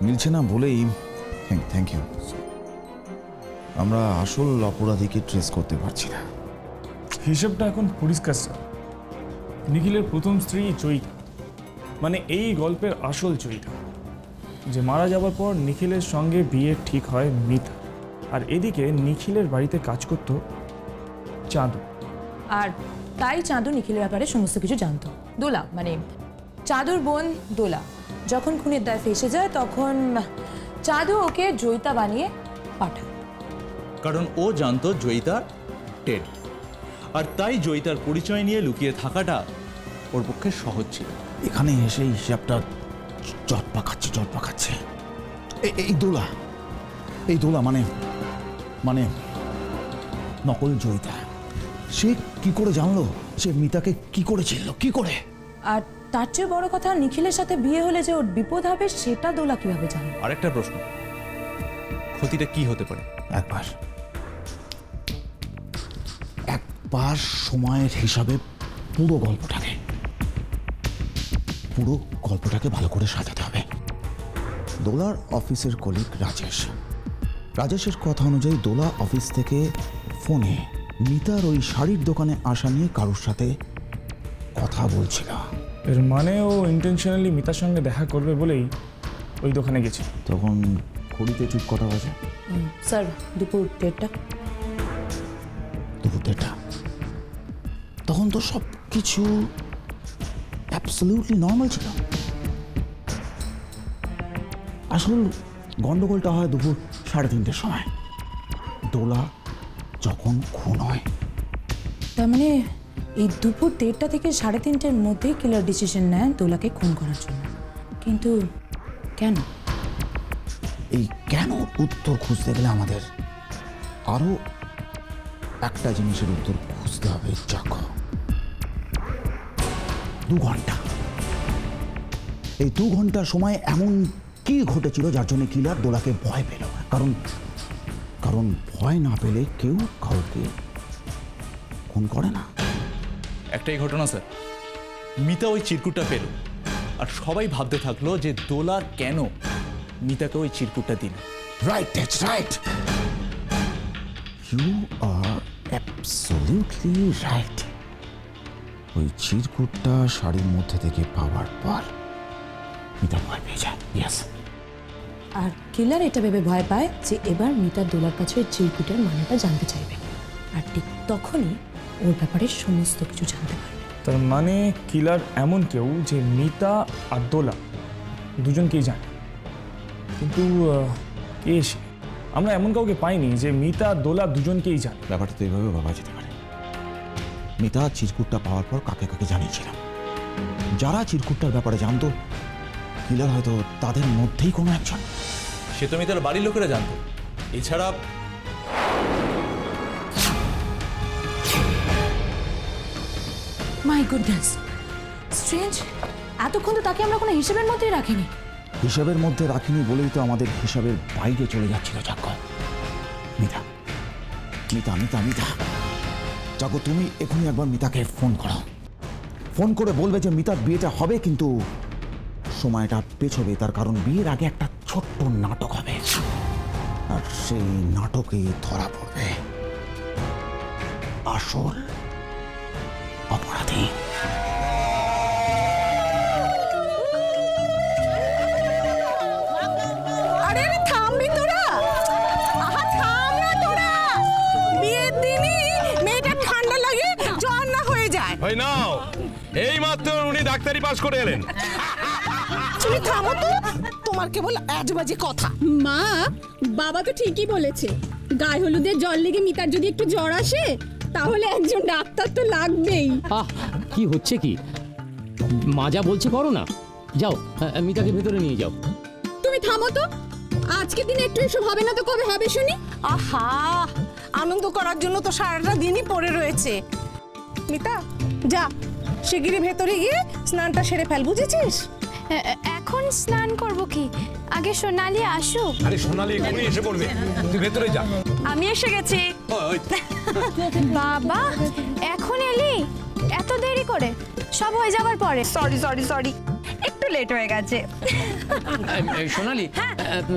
মিলছে না বলেই থ্যাংক ইউ, আমরা আসল অপরাধীকে ট্রেস করতে পারছি না। হিসেবটা এখন পরিষ্কার স্যার। নিখিলের প্রথম স্ত্রী জয়িতা, মানে এই গল্পের আসল জয়িতা, যে মারা যাওয়ার পর নিখিলের সঙ্গে বিয়ে ঠিক হয় মিতা। আর এদিকে নিখিলের বাড়িতে কাজ করত চাঁদু। আর তাই চাঁদু নিখিলের ব্যাপারে সমস্ত কিছু জানতো। দোলা মানে চাঁদুর বোন দোলা যখন খুনের দায় ফেসে যায়, তখন চাঁদু ওকে জয়িতা বানিয়ে পাঠায়। কারণ ও জানতো জয়িতা টেড, আর তাই জয়িতার পরিচয় নিয়ে লুকিয়ে থাকাটা ওর পক্ষে সহজ ছিল। এখানে এসে হিসাবটা জট পাকাচ্ছে। এই দোলা মানে নকল জয়িতা, সে কি করে জানলো? সে মিতাকে কি করে চিনলো? কি করে? আর তার চেয়ে বড় কথা, নিখিলের সাথে বিয়ে হলে যে ওর বিপদ হবে সেটা দোলা কিভাবে জানে? আরেকটা প্রশ্ন, ক্ষতিটা কি হতে পারে? একবার সময়ের হিসাবে পুরো গল্পটাকে ভালো করে সাজাতে হবে। দোলার অফিসের কলিগ রাজেশের কথা অনুযায়ী দোলা অফিস থেকে ফোনে মিতার ওই শাড়ির দোকানে আসা নিয়ে কারোর সাথে কথা বলছিল। এর মানে ও ইন্টেনশনালি মিতার সঙ্গে দেখা করবে বলেই ওই দোকানে গেছে। তখন ঘড়িতে ঠিক কটা বাজে? স্যার দুপুর 1:30। তখন তো সব কিছু অ্যাবসলিউটলি নর্মাল ছিল। আসল গন্ডগোলটা হয় দুপুর 3:30-র সময়, দোলা যখন খুন হয়। তার মানে এই দুপুর 1:30 থেকে 3:30-র মধ্যেই কিলার ডিসিশন নেয় দোলাকে খুন করার জন্য। কিন্তু কেন? এই কেন উত্তর খুঁজতে গেলে আমাদের আরো একটা জিনিসের উত্তর খুঁজতে হবে। চাকো 2 ঘন্টা, এই 2 ঘন্টার সময় এমন কি ঘটেছিল যার জন্য কিলার দোলাকে ভয় পেল? কারণ ভয় না পেলে কেউ কাউকে খুন করে না। একটাই ঘটনা স্যার, মিতা ওই চিরকুটটা পেল আর সবাই ভাবতে থাকলো যে দোলা কেন মিতাকে ওই চিরকুটটা দিল। Right, that's right, you are absolutely right. ওই চিরকুটটা শাড়ির মধ্যে থেকে পাওয়ার পর মিতা ভয় পেয়ে যায়। ইয়েস। আর কিলার এটা ভেবে ভয় পায় যে এবার মিতার দোলার কাছে ওই চিরকুটের মানেটা জানতে চাইবে, আর ঠিক তখনই ওর ব্যাপারে সমস্ত কিছু জানতে পারবে। তার মানে কিলার এমন কেউ যে মিতা আর দোলা দুজনকেই জানে, কিন্তু কে সে? আমরা এমন কাউকে পাইনি যে মিতা আর দোলা দুজনকেই জানে। ব্যাপারটা তো এইভাবে ভাবা যেতে পারে। মিতা চিরকুটটা পাওয়ার পর কাকে কাকে জানিয়েছিলাম, যারা চিরকুটটার ব্যাপারে জানতো কিলার হয়তো তাদের মধ্যেই কোনো একজন। সে তো মিতার বাড়ির লোকেরা জানতো। এছাড়া মাই গুডনেস, স্ট্রেঞ্জ, এতক্ষণ তো তাকে আমরা কোনো হিসেবের মধ্যেই রাখিনি। হিসাবের মধ্যে রাখিনি বলেই তো আমাদের হিসাবের বাইরে চলে যাচ্ছিল। যাকো মিতা, মিতা, মিতা, মিতা, যাকো তুমি এখনই একবার মিতাকে ফোন করো। ফোন করে বলবে যে মিতার বিয়েটা হবে, কিন্তু সময়টা পেছবে। তার কারণ বিয়ের আগে একটা ছোট্ট নাটক হবে, আর সেই নাটকেই ধরা পড়বে আসল অপরাধী। আরে থামবি তোরা? আহা থাম না তোরা, বিয়ের দিনই মেয়েটা ঠান্ডা লাগে জ্বর না হয়ে যায়। ভাই নাও, এই মাত্র উনি ডাক্তারি পাস করে এলেন। তুমি থামো তো, তোমার কেবল আজবাজে কথা। মা, বাবা তো ঠিকই বলেছে, গায়ে হলুদের জ্বর লেগে মিতার যদি একটু জ্বর আসে তাহলে একজন ডাক্তার তো লাগবেই। কি হচ্ছে কি? মা যা বলছে করো না, যাও মিতাকে ভেতরে নিয়ে যাও। তুমি থামো তো, আজকে দিনে একটু এসব হবে না তো কবে হবে শুনি? আহা, আনন্দ করার জন্য তো সারাটা দিনই পড়ে রয়েছে। মিতা যা, শিগগিরই ভেতরে গিয়ে স্নানটা সেরে ফেল, বুঝেছিস? এখন স্নান করব কি? আগে সোনালি আসুক। আরে সোনালি এখনই এসে পড়বে, তুই ভেতরে যা। আমি এসে গেছি। বাবা, এখন এলি? এত দেরি করে? সব হয়ে যাবার পরে। সরি সরি সরি, একটু লেট হয়ে গেছে। সোনালি,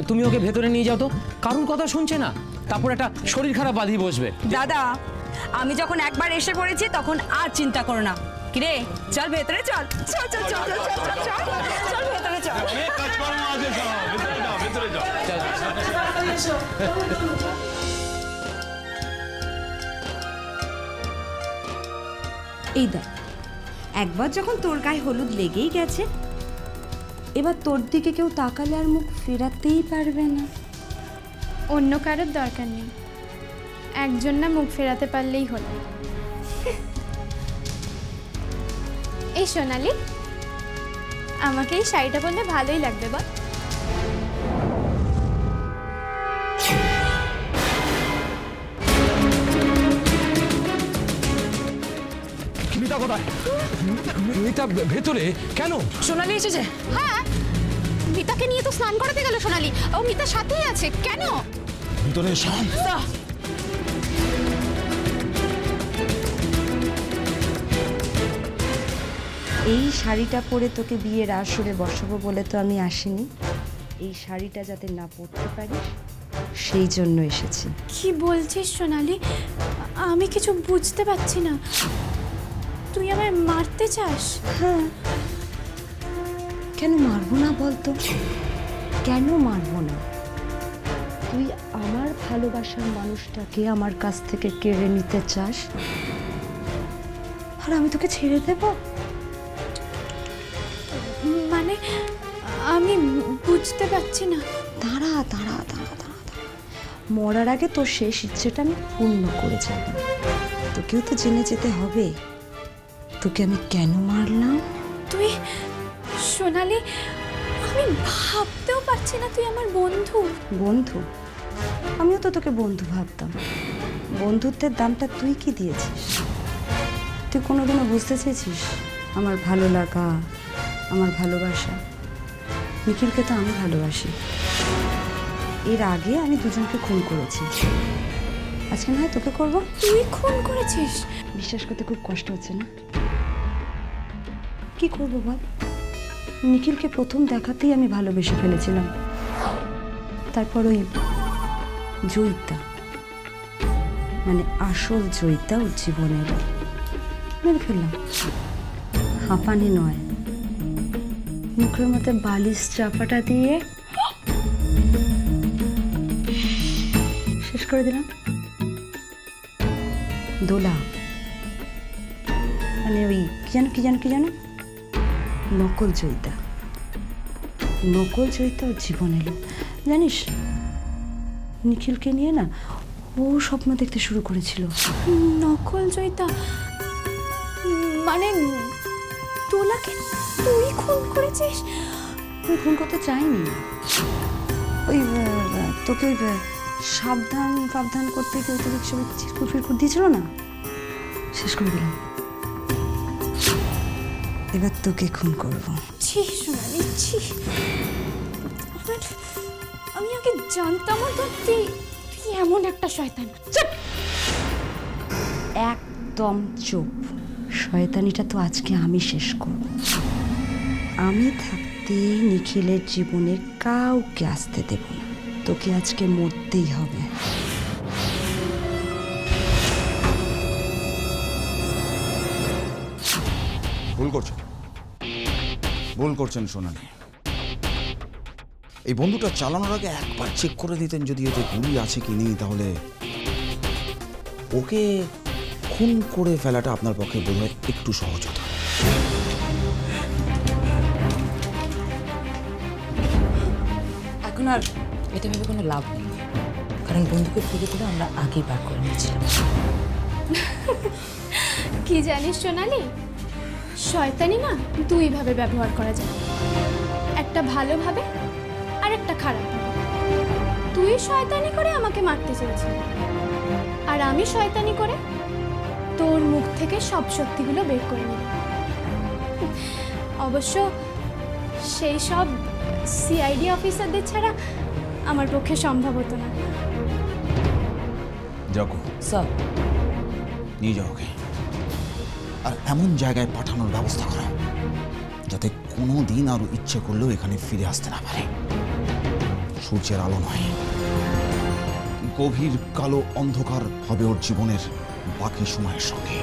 তুমি ওকে ভেতরে নিয়ে যাও তো, কারণ কথা শুনছে না, তারপর একটা শরীর খারাপ বাঁধি বসবে। দাদা, আমি যখন একবার এসে পড়েছি তখন আর চিন্তা করো না। কিরে, চল ভেতরে চল, চল চল চল চল চল চল চল ভেতরে চল। এই দেখ, একবার যখন তোর গায়ে হলুদ লেগেই গেছে, এবার তোর দিকে কেউ তাকালে আর মুখ ফেরাতেই পারবে না। অন্য কারোর দরকার নেই, একজন না মুখ ফেরাতে পারলেই হলো। এই সোনালি, আমাকে এই শাড়িটা পরলে ভালোই লাগবে বল। মিতা কোথায়? মিতা ভেতরে কেন? সোনালি এসেছে। হ্যাঁ, মিতাকে নিয়ে তো স্নান করাতে গেল সোনালি, ও মিতার সাথেই আছে। কেন? ভিতরে এসো। এই শাড়িটা পরে তোকে বিয়ের আসরে বসাবো বলে তো আমি আসিনি। এই শাড়িটা যাতে না পরতে পারিস সেই জন্য এসেছি। কি বলছিস সোনালি? আমি কিছু বুঝতে পারছি না। তুই আমায় মারতে চাস? হ্যাঁ, কেন মারবো না বলতো? কেন মারবো না? তুই আমার ভালোবাসার মানুষটাকে আমার কাছ থেকে কেড়ে নিতে চাস, আর আমি তোকে ছেড়ে দেব? মানে আমি বুঝতে পারছি না। দাঁড়া দাঁড়া দাঁড়া দাঁড়া, মরার আগে তোর শেষ ইচ্ছেটা আমি পূর্ণ করে যাব। তোকেও তো জেনে যেতে হবে তোকে আমি কেন মারলাম। তুই সোনালি, আমি ভাবতেও পারছি না তুই আমার বন্ধু। বন্ধু? আমিও তো তোকে বন্ধু ভাবতাম। বন্ধুত্বের দামটা তুই কি দিয়েছিস? তুই কোনোদিনও বুঝতে চেয়েছিস আমার ভালো লাগা, আমার ভালোবাসা? নিখিলকে তো আমি ভালোবাসি। এর আগে আমি দুজনকে খুন করেছি, আজকে না হয় তোকে করবো। তুই খুন করেছিস? বিশ্বাস করতে খুব কষ্ট হচ্ছে না? কি করবো বল? নিখিলকে প্রথম দেখাতেই আমি ভালোবেসে ফেলেছিলাম। তারপর ওই জয়িতা, মানে আসল জয়িতা ওর জীবনে এলো, মেরে ফেললাম। হাঁপানি নয়, মুখের মধ্যে বালিশ চাপাটা দিয়ে শেষ করে দিলাম। দোলা, মানে ওই কি জানো নকল জয়িতা ওর জীবন এলো। জানিস, নিখিলকে নিয়ে না ও স্বপ্ন দেখতে শুরু করেছিল। নকল জয়িতা মানে তোলাকে তুই খুন করেছিস? তুই খুন করতে চাইনি, ওই তোকে সাবধান করতে গিয়ে তোকে সবাই চিরকুট দিয়েছিল না, শেষ করে দিলাম। এবার তোকে খুন করবো। ছি সোনালি, ছি। আমি আগে জানতাম তো তুই এমন একটা শয়তান। চুপ, একদম চুপ। শয়তানিটা তো আজকে আমি শেষ করব। আমি থাকতে নিখিলের জীবনে কাউকে আসতে দেব না। তোকে আজকে মরতেই হবে। ভুল করছেন সোনালি। এই বন্ধুটা চালানোর আগে একবার চেক করে দিতেন যদি এতে গুলি আছে কি নেই, তাহলে ওকে খুন করে ফেলাটা আপনার পক্ষে বোধহয় একটু সহজ হতো। এখন আর এটা ভেবে কোনো লাভ নেই, কারণ বন্ধুকে খুঁজে করে আমরা আগেই বার করে নিয়েছিলাম। কি জানিস সোনালি, শয়তানি না দুইভাবে ব্যবহার করা যায়, একটা ভালোভাবে আর একটা খারাপ। তুই শয়তানি করে আমাকে মারতে চেয়েছিস, আর আমি শয়তানি করে তোর মুখ থেকে সব সত্যিগুলো বের করে নিলাম। অবশ্য সেই সব সিআইডি অফিসারদের ছাড়া আমার পক্ষে সম্ভব হতো না। যাকো স্যার, নিয়ে যাও ওকে, আর এমন জায়গায় পাঠানোর ব্যবস্থা করো যাতে কোনো দিন আরো ইচ্ছে করলেও এখানে ফিরে আসতে না পারে। সূর্যের আলো নয়, গভীর কালো অন্ধকার হবে ওর জীবনের বাকি সময়ের সঙ্গে।